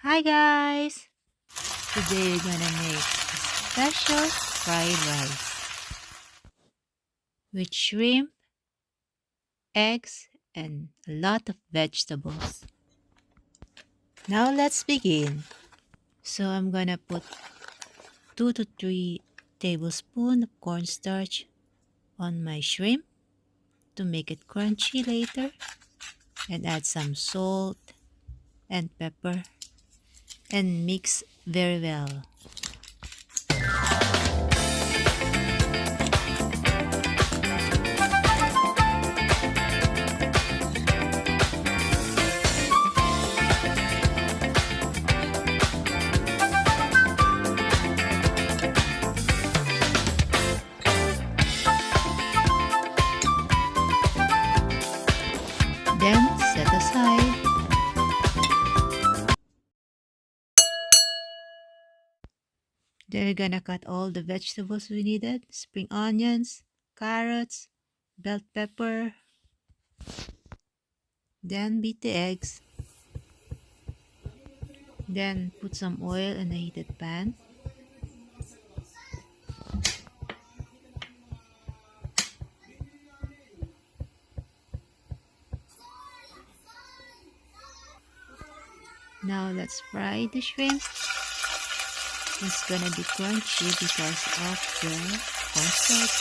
Hi guys! Today we're gonna make a special fried rice with shrimp, eggs, and a lot of vegetables. Now let's begin. So I'm gonna put 2 to 3 tablespoons of cornstarch on my shrimp to make it crunchy later, and add some salt and pepper and mix very well. Then set aside. Then we're gonna cut all the vegetables we needed: spring onions, carrots, bell pepper. Then beat the eggs. Then put some oil in a heated pan. Now let's fry the shrimp. It's gonna be crunchy because of the cornstarch.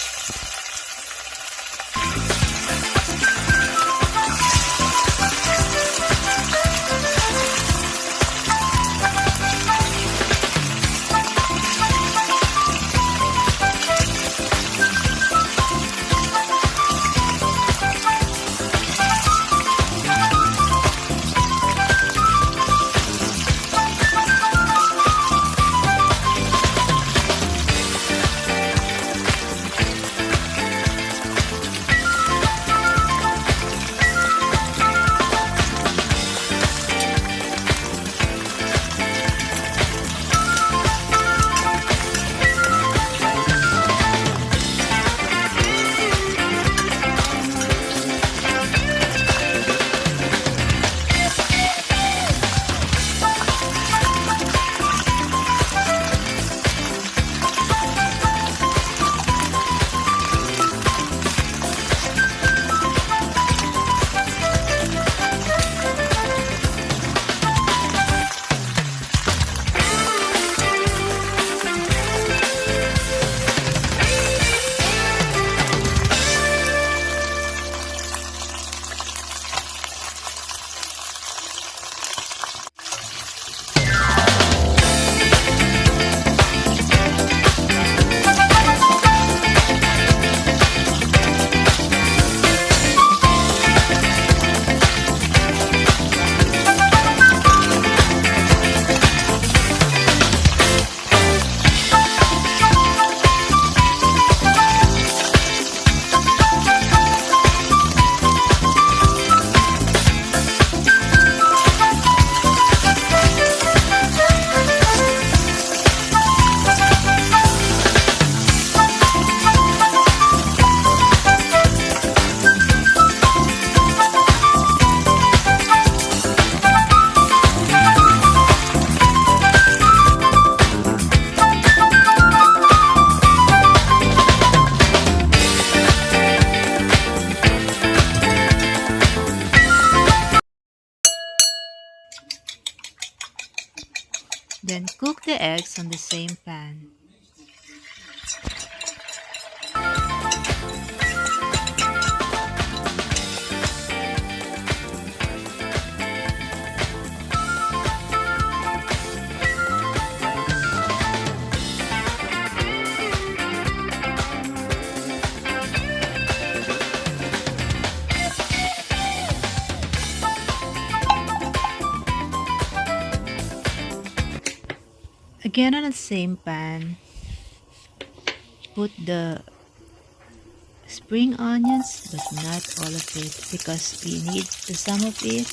Then cook the eggs on the same pan. Again on the same pan, put the spring onions, but not all of it because we need some of it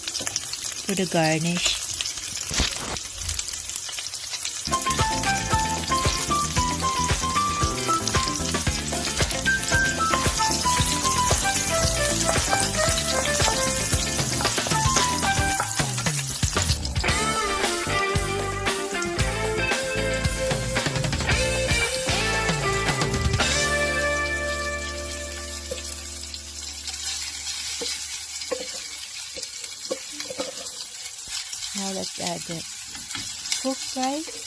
for the garnish. Now let's add the cooked rice.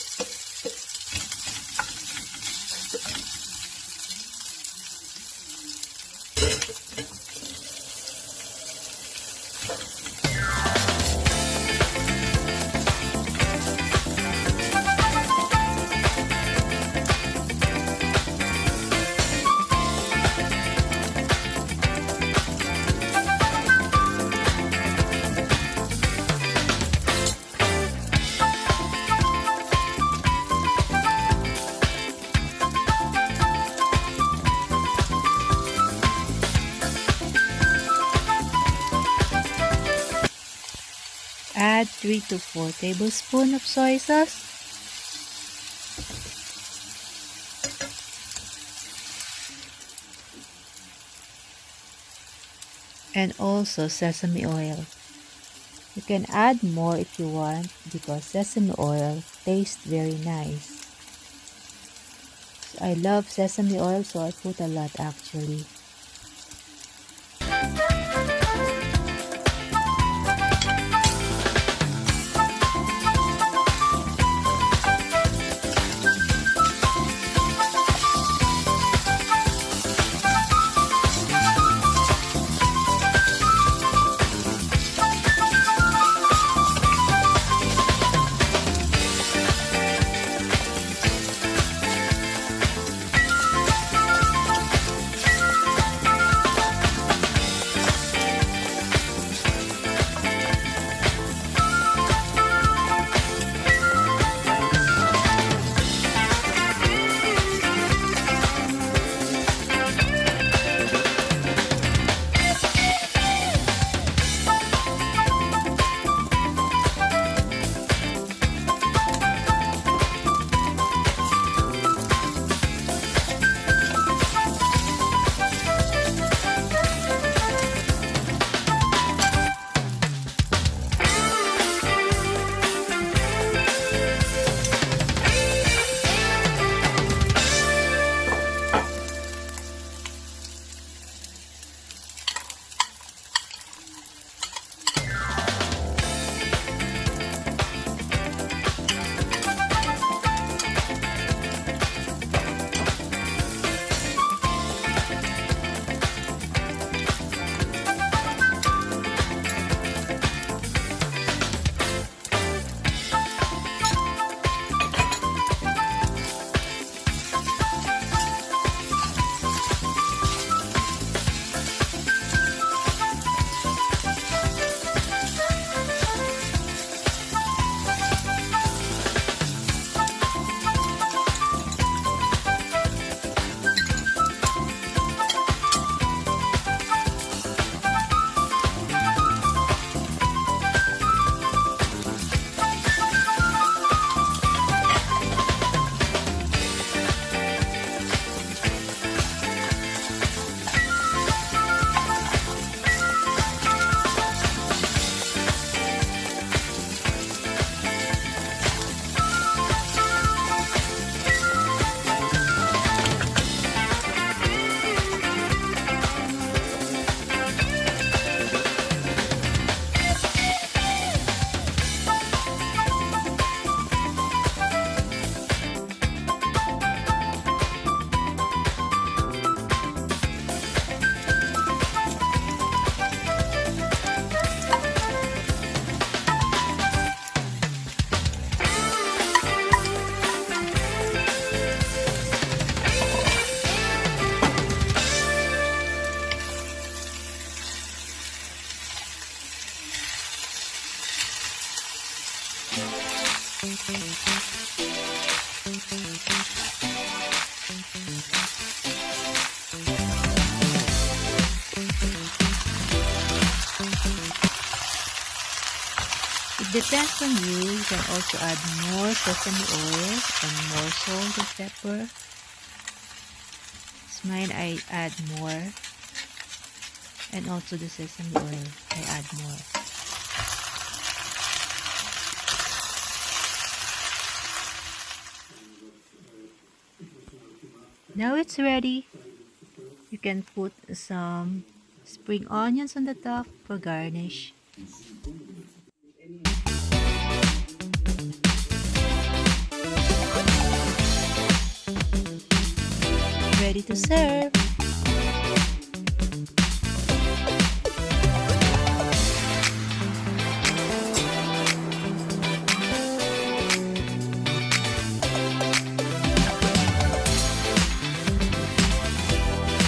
Add 3 to 4 tablespoons of soy sauce. And also sesame oil. You can add more if you want because sesame oil tastes very nice. So I love sesame oil, so I put a lot actually. Depends on you. You can also add more sesame oil and more salt and pepper. It's mine, I add more. And also the sesame oil, I add more. Now it's ready. You can put some spring onions on the top for garnish. to serve.